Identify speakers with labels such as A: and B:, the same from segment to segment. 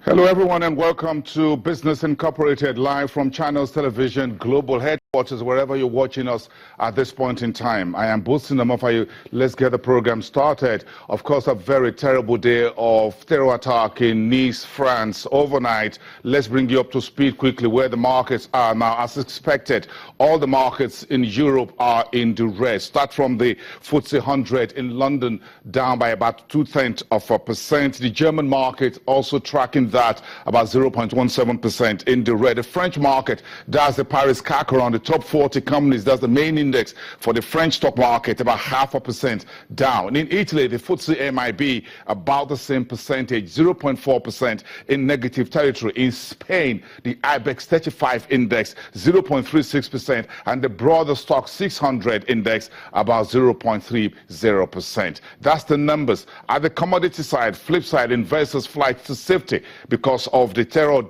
A: Hello everyone and welcome to Business Incorporated live from Channels Television Global Headquarters, wherever you're watching us at this point in time. I am Boostin Amofayu. Let's get the program started. Of course, a very terrible day of terror attack in Nice, France overnight. Let's bring you up to speed quickly where the markets are now. As expected, all the markets in Europe are in the red. Start from the FTSE 100 in London, down by about 0.2%. The German market also tracking that about 0.17% in the red. The French market, that's the Paris CAC around the top 40 companies. That's the main index for the French stock market, about 0.5% down. In Italy, the FTSE MIB about the same percentage, 0.4% in negative territory. In Spain, the IBEX 35 index, 0.36%, and the broader stock 600 index about 0.30%. That's the numbers. At the commodity side, flip side, investors' flight to safety because of the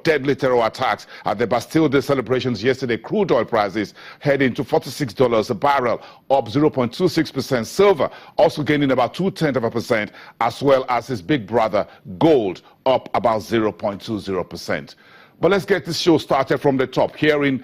A: deadly terror attacks at the Bastille Day celebrations yesterday. Crude oil prices heading to $46 a barrel, up 0.26%. Silver also gaining about 0.2%, as well as his big brother gold, up about 0.20%. But let's get this show started from the top. Here in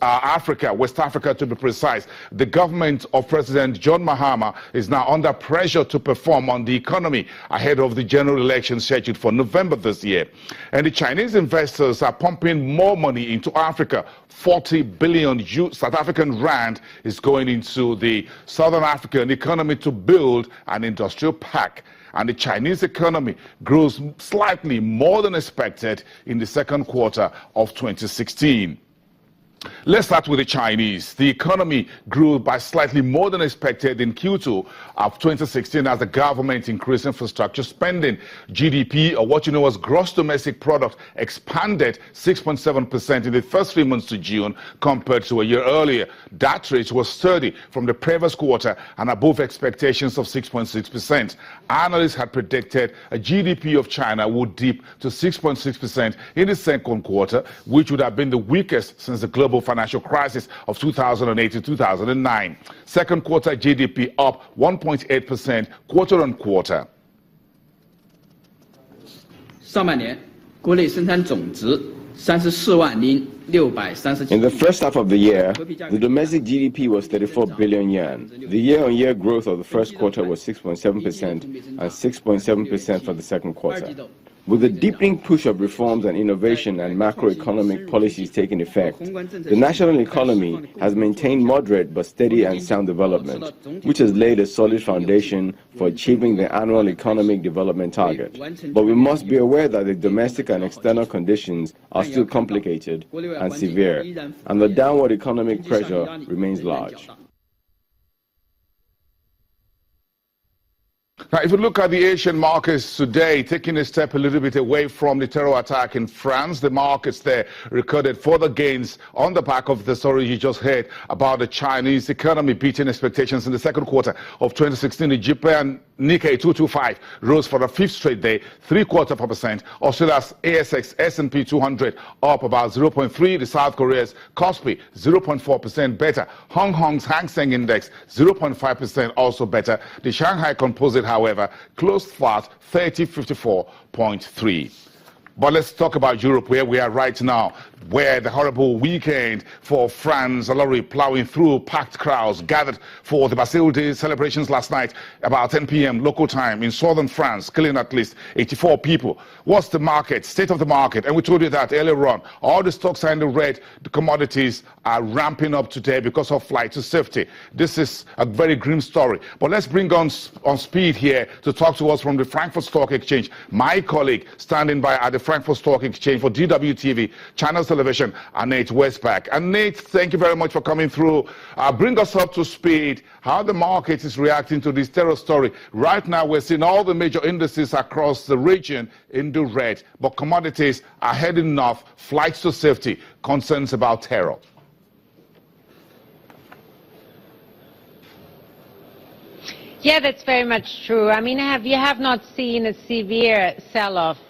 A: Africa, West Africa to be precise, the government of President John Mahama is now under pressure to perform on the economy ahead of the general election scheduled for November this year. And the Chinese investors are pumping more money into Africa. 40 billion South African rand is going into the Southern African economy to build an industrial park. And the Chinese economy grows slightly more than expected in the second quarter of 2016. Let's start with the Chinese. The economy grew by slightly more than expected in Q2 of 2016 as the government increased infrastructure spending. GDP, or what you know as gross domestic product, expanded 6.7% in the first 3 months to June compared to a year earlier. That rate was steady from the previous quarter and above expectations of 6.6%. Analysts had predicted a GDP of China would dip to 6.6% in the second quarter, which would have been the weakest since the global financial crisis of 2008 to 2009. Second quarter GDP up 1.8% quarter on quarter.
B: 上半年国内生产总值34.630.
C: In the first half of the year, the domestic GDP was 34 billion yuan. The year-on-year growth of the first quarter was 6.7% and 6.7% for the second quarter. With the deepening push of reforms and innovation and macroeconomic policies taking effect, the national economy has maintained moderate but steady and sound development, which has laid a solid foundation for achieving the annual economic development target. But we must be aware that the domestic and external conditions are still complicated and severe, and the downward economic pressure remains large.
A: Now, if you look at the Asian markets today, taking a step a little bit away from the terror attack in France, the markets there recorded further gains on the back of the story you just heard about the Chinese economy beating expectations in the second quarter of 2016. The Japan Nikkei 225 rose for the fifth straight day, 0.75%. Australia's ASX S&P 200 up about 0.3%. The South Korea's Kospi 0.4% better. Hong Kong's Hang Seng Index 0.5% also better. The Shanghai Composite, however, closed flat, 3054.3. But let's talk about Europe, where we are right now, where the horrible weekend for France, a lorry plowing through packed crowds gathered for the Bastille Day celebrations last night, about 10 p.m. local time in southern France, killing at least 84 people. What's the market, state of the market? And we told you that earlier on. All the stocks are in the red. The commodities are ramping up today because of flight to safety. This is a very grim story. But let's bring on speed here to talk to us from the Frankfurt Stock Exchange. My colleague standing by at the Frankfurt Stock Exchange for DWTV, Channels Television, Nate Westpac. And Nate, thank you very much for coming through. Bring us up to speed how the market is reacting to this terror story. Right now, we're seeing all the major indices across the region in the red, but commodities are heading north, flights to safety, concerns about terror.
D: Yeah, that's very much true. I mean, you have not seen a severe sell-off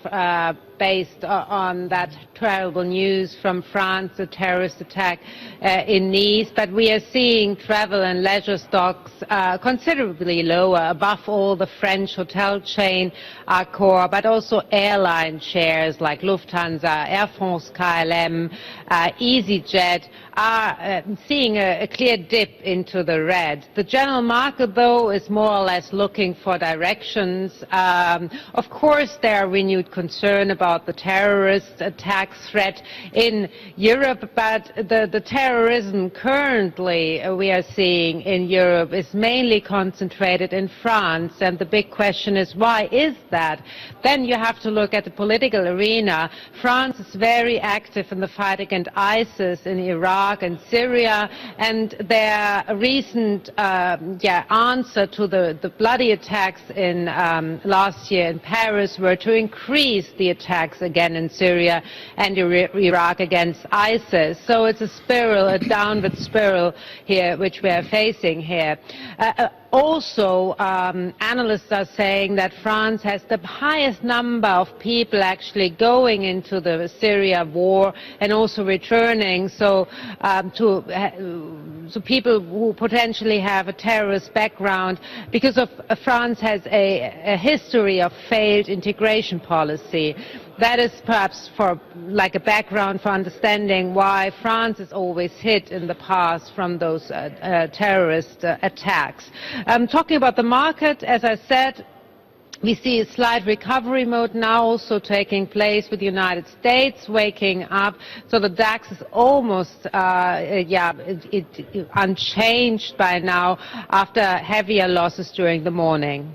E: based on that terrible news from France, the terrorist attack in Nice, but we are seeing travel and leisure stocks considerably lower, above all the French hotel chain Accor, but also airline shares like Lufthansa, Air France, KLM, EasyJet are seeing a clear dip into the red. The general market, though, is more or less looking for directions. Of course, there are renewed concern about the terrorist attack threat in Europe, but the terrorism currently we are seeing in Europe is mainly concentrated in France, and the big question is, why is that? Then you have to look at the political arena. France is very active in the fight against ISIS in Iraq and Syria, and their recent answer to the bloody attacks in last year in Paris were to increase the attacks again in Syria and Iraq against ISIS. So it's a spiral, a downward spiral here, which we are facing here. Also, analysts are saying that France has the highest number of people actually going into the Syria war and also returning, so to people who potentially have a terrorist background, because of France has a history of failed integration policy. That is perhaps for like a background for understanding why France is always hit in the past from those terrorist attacks. Talking about the market, as I said, we see a slight recovery mode now also taking place with the United States waking up. So the DAX is almost unchanged by now after heavier losses during the morning.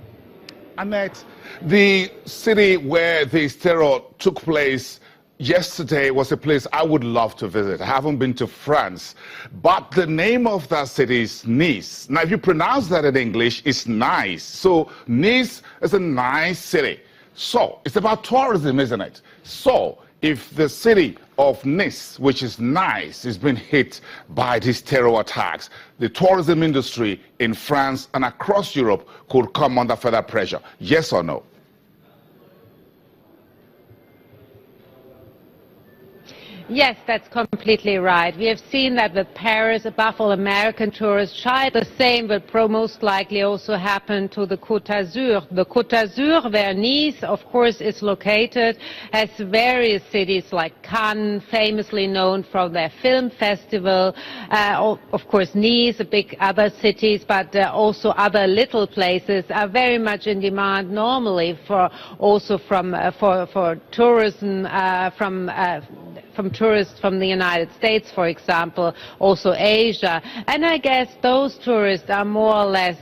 A: Annette, the city where this terror took place yesterday was a place I would love to visit. I haven't been to France, but the name of that city is Nice. Now, if you pronounce that in English, it's nice. So Nice is a nice city. So it's about tourism, isn't it? So if the city of Nice, which is nice, is being hit by these terror attacks, the tourism industry in France and across Europe could come under further pressure. Yes or no?
E: Yes, that's completely right. We have seen that with Paris, above all American tourists try. The same will most likely also happen to the Côte d'Azur. The Côte d'Azur, where Nice, of course, is located, has various cities like Cannes, famously known for their film festival. Of course, Nice, a big other cities, but also other little places are very much in demand normally for tourism from tourists from the United States, for example, also Asia. And I guess those tourists are more or less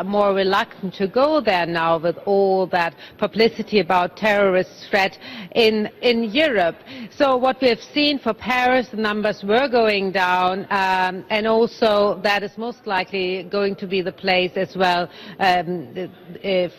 E: more reluctant to go there now with all that publicity about terrorist threat in Europe. So what we have seen for Paris, the numbers were going down, and also that is most likely going to be the place as well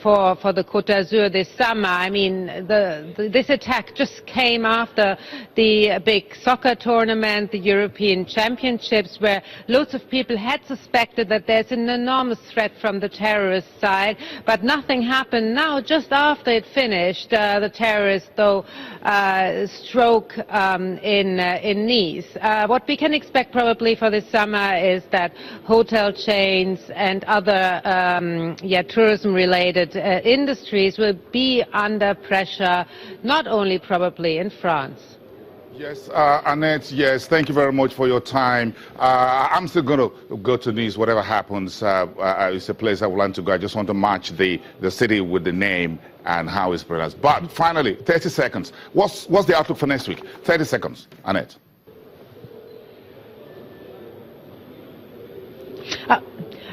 E: for the Côte d'Azur this summer. I mean, this attack just came after the big soccer tournament, the European Championships, where loads of people had suspected that there's an enormous threat from the terrorist side, but nothing happened. Now, just after it finished, the terrorists, though, stroke in Nice. What we can expect probably for this summer is that hotel chains and other tourism-related industries will be under pressure, not only probably in France.
A: Yes, Annette, yes, thank you very much for your time. I'm still going to go to Nice, whatever happens. It's a place I would like to go. I just want to match the city with the name and how it's pronounced. But finally, 30 seconds. What's the outlook for next week? 30 seconds, Annette.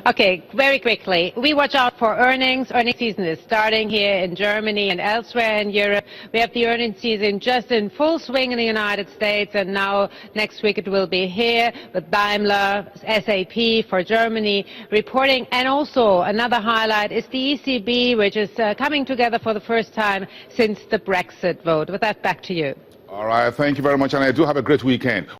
E: Okay, very quickly. We watch out for earnings. Earnings season is starting here in Germany and elsewhere in Europe. We have the earnings season just in full swing in the United States, and now next week it will be here with Daimler, SAP for Germany reporting. And also another highlight is the ECB, which is coming together for the first time since the Brexit vote. With that, back to you.
A: All right, thank you very much, and I do have a great weekend.